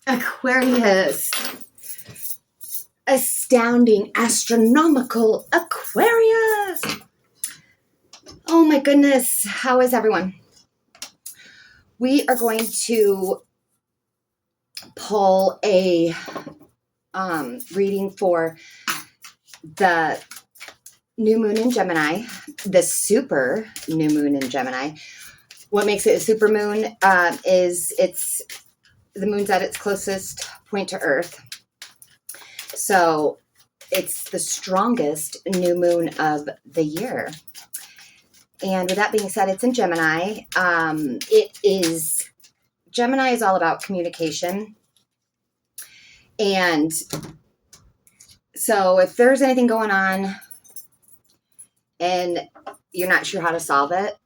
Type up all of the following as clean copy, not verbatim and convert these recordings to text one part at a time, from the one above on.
Aquarius. Astounding, astronomical Aquarius. Oh my goodness. How is everyone? We are going to pull a reading for the new moon in Gemini, the super new moon in Gemini. What makes it a super moon is the moon's at its closest point to Earth. So it's the strongest new moon of the year. And with that being said, it's in Gemini. Gemini is all about communication. And so if there's anything going on and you're not sure how to solve it,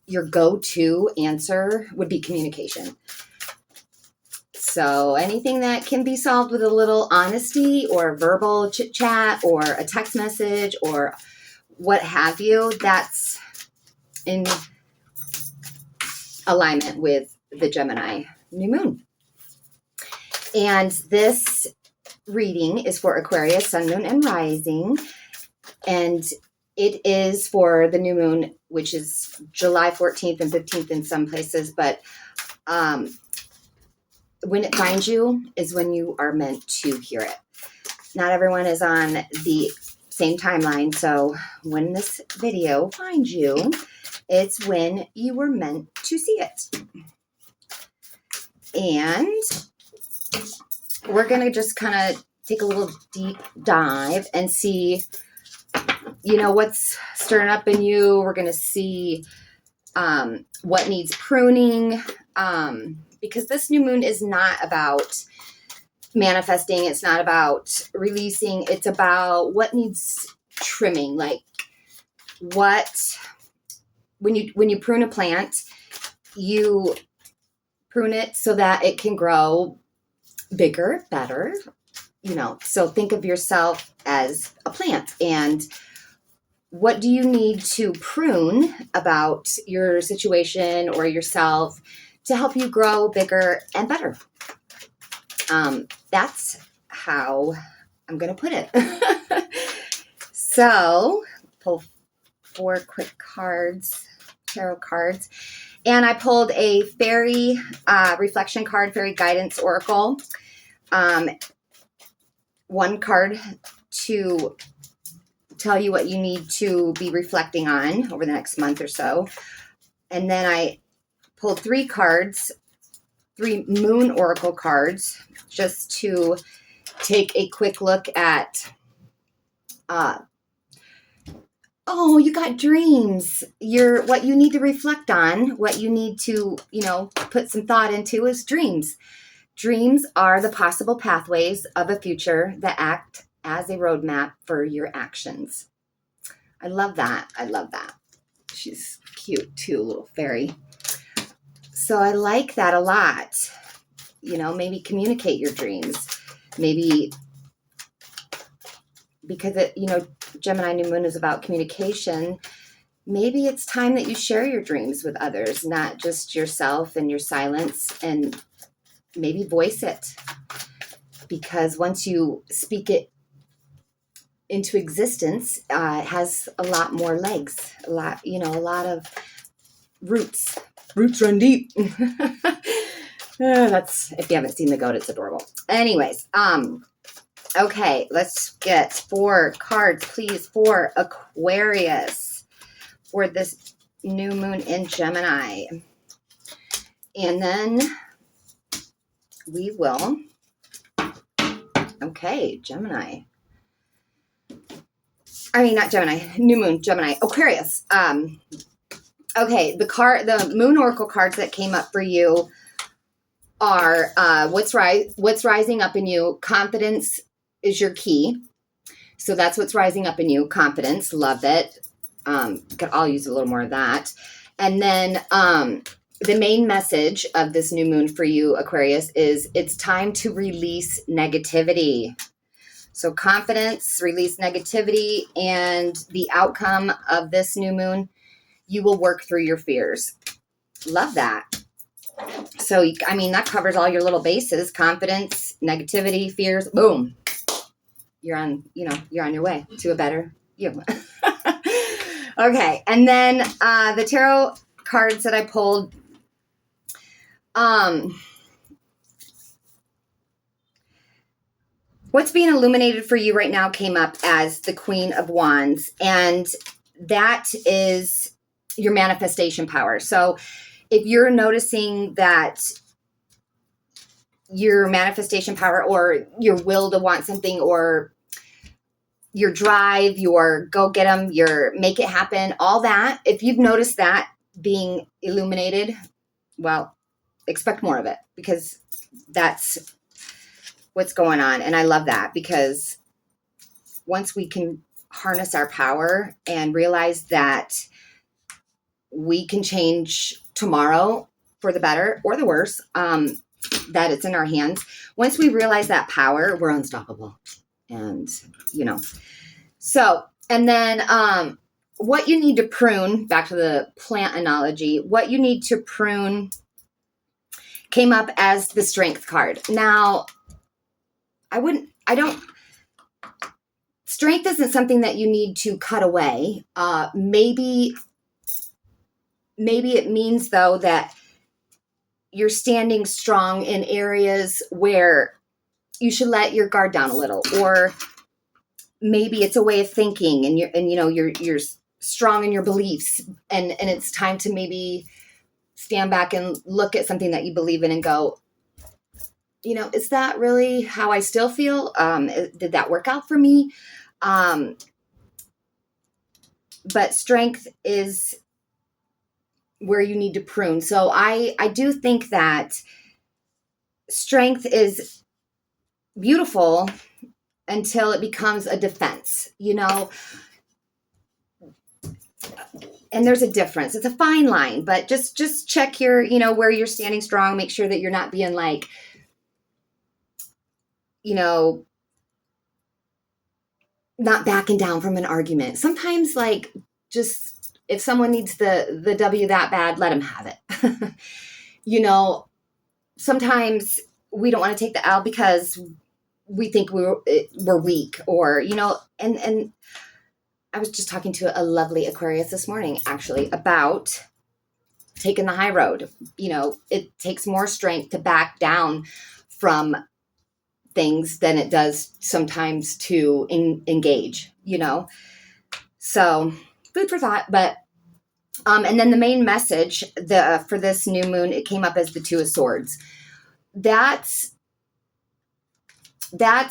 your go-to answer would be communication. So anything that can be solved with a little honesty or verbal chit-chat or a text message or what have you, that's in alignment with the Gemini new moon. And this reading is for Aquarius, Sun, Moon, and Rising. And it is for the new moon, which is July 14th and 15th in some places. But when it finds you is when you are meant to hear it. Not everyone is on the same timeline. So when this video finds you, it's when you were meant to see it. And we're going to just kind of take a little deep dive and see, what's stirring up in you. We're going to see what needs pruning, because this new moon is not about manifesting. It's not about releasing. It's about what needs trimming. Like when you prune a plant, you prune it so that it can grow bigger, better, so think of yourself as a plant. And what do you need to prune about your situation or yourself to help you grow bigger and better? That's how I'm going to put it. So, pull 4 quick cards, tarot cards. And I pulled a fairy reflection card, fairy guidance oracle. One card to tell you what you need to be reflecting on over the next month or so. And then I pulled 3 cards, 3 moon oracle cards, just to take a quick look at, you got dreams. What you need to reflect on, what you need to, put some thought into is dreams. Dreams are the possible pathways of a future that act as a roadmap for your actions. I love that. She's cute too, little fairy. So I like that a lot. Maybe communicate your dreams. Maybe because Gemini new moon is about communication. Maybe it's time that you share your dreams with others, not just yourself and your silence, and maybe voice it. Because once you speak it into existence, it has a lot more legs, a lot of roots. Roots run deep. That's, if you haven't seen the goat, it's adorable. Anyways, okay, let's get 4 cards, please, for Aquarius for this new moon in Gemini. And then we will, Gemini. Not Gemini, new moon, Gemini, Aquarius. Okay, the moon oracle cards that came up for you are what's rising up in you. Confidence is your key. So that's what's rising up in you. Confidence, love it. I'll use a little more of that. And then the main message of this new moon for you, Aquarius, is it's time to release negativity. So confidence, release negativity, and the outcome of this new moon, you will work through your fears. Love that. So, I mean, that covers all your little bases: confidence, negativity, fears. Boom. You're on, you're on your way to a better you. Okay. And then the tarot cards that I pulled, what's being illuminated for you right now came up as the Queen of Wands, and that is your manifestation power. So if you're noticing that your manifestation power or your will to want something, or your drive, your go get them, your make it happen, all that, if you've noticed that being illuminated, well, expect more of it, because that's what's going on. And I love that, because once we can harness our power and realize that we can change tomorrow for the better or the worse, that it's in our hands. Once we realize that power, we're unstoppable. And, so, and then what you need to prune, back to the plant analogy, what you need to prune came up as the Strength card. Now, strength isn't something that you need to cut away. Maybe it means, though, that you're standing strong in areas where you should let your guard down a little, or maybe it's a way of thinking, and you're strong in your beliefs, and it's time to maybe stand back and look at something that you believe in and go, is that really how I still feel? Did that work out for me? But strength is where you need to prune. So I do think that strength is beautiful until it becomes a defense, and there's a difference. It's a fine line, but just check your, where you're standing strong. Make sure that you're not being like, not backing down from an argument. Sometimes, like, just if someone needs the W that bad, let them have it. Sometimes we don't want to take the L because we think we're weak, or, and I was just talking to a lovely Aquarius this morning, actually, about taking the high road. It takes more strength to back down from things than it does sometimes to engage, so food for thought. But and then the main message for this new moon, it came up as the Two of Swords. That's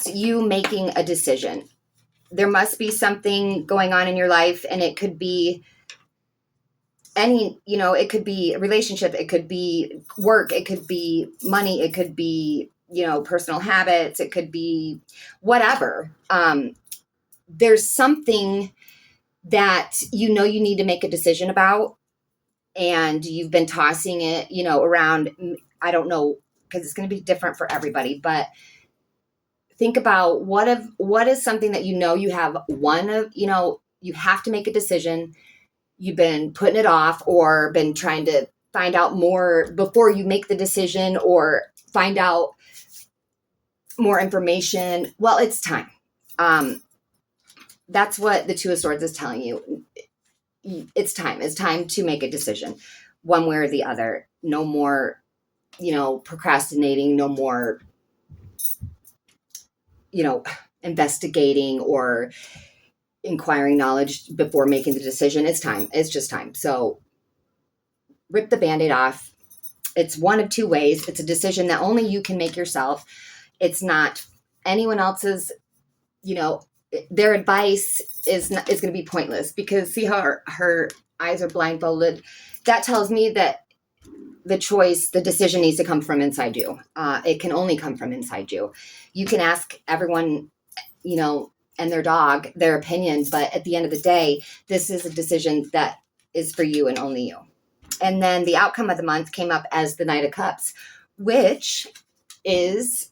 you making a decision. There must be something going on in your life, and it could be it could be a relationship, it could be work, it could be money, it could be personal habits, it could be whatever. There's something that you need to make a decision about, and you've been tossing it around. I don't know, because it's going to be different for everybody, but think about what is something that you have you have to make a decision. You've been putting it off, or been trying to find out more before you make the decision, or find out more information. Well, it's time. That's what the Two of Swords is telling you. It's time. It's time to make a decision, one way or the other. No more, procrastinating. No more, investigating or inquiring knowledge before making the decision. It's time. It's just time. So rip the Band-Aid off. It's one of two ways. It's a decision that only you can make yourself. It's not anyone else's, their advice is going to be pointless, because see how her eyes are blindfolded. That tells me that the decision needs to come from inside you. It can only come from inside you. You can ask everyone, and their dog, their opinion, but at the end of the day, this is a decision that is for you and only you. And then the outcome of the month came up as the Knight of Cups, which is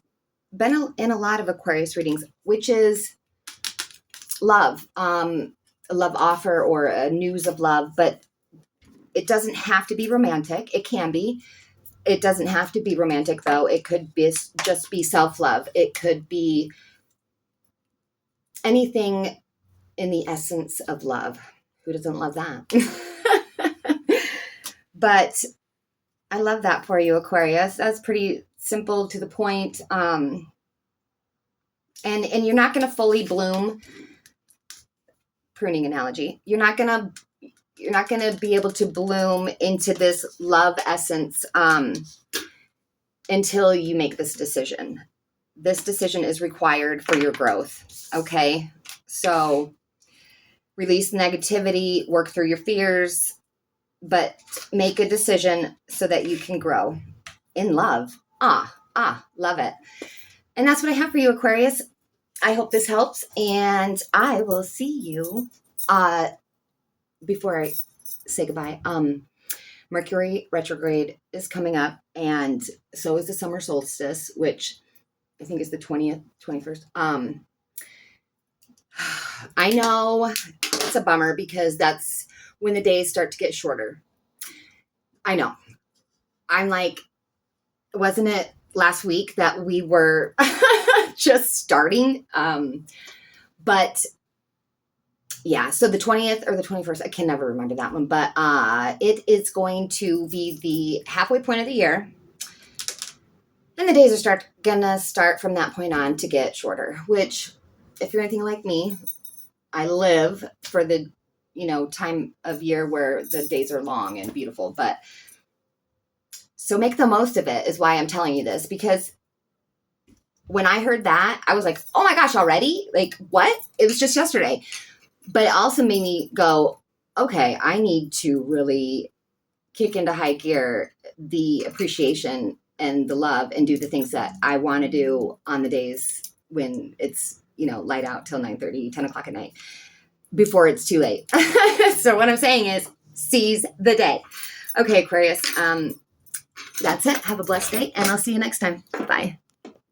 been in a lot of Aquarius readings, which is love, a love offer, or a news of love. But it doesn't have to be romantic. It can be. It doesn't have to be romantic, though. It could be just be self-love. It could be anything in the essence of love. Who doesn't love that? But I love that for you, Aquarius. That's pretty simple, to the point. And you're not going to fully bloom. Pruning analogy. You're not going to be able to bloom into this love essence until you make this decision. This decision is required for your growth. Okay. So release negativity, work through your fears, but make a decision so that you can grow in love. Love it. And that's what I have for you, Aquarius. I hope this helps, and I will see you before I say goodbye. Mercury retrograde is coming up, and so is the summer solstice, which I think is the 20th, 21st. I know it's a bummer because that's when the days start to get shorter. I know. I'm like, wasn't it last week that we were just starting? But yeah, so the 20th or the 21st, I can never remember that one, but it is going to be the halfway point of the year. And the days are gonna start from that point on to get shorter, which, if you're anything like me, I live for the, time of year where the days are long and beautiful. But so make the most of it is why I'm telling you this, because when I heard that, I was like, oh my gosh, already? Like, what? It was just yesterday. But it also made me go, okay, I need to really kick into high gear the appreciation and the love and do the things that I want to do on the days when it's, light out till 9:30, 10 o'clock at night before it's too late. So what I'm saying is seize the day. Okay, Aquarius, that's it. Have a blessed day, and I'll see you next time. Bye.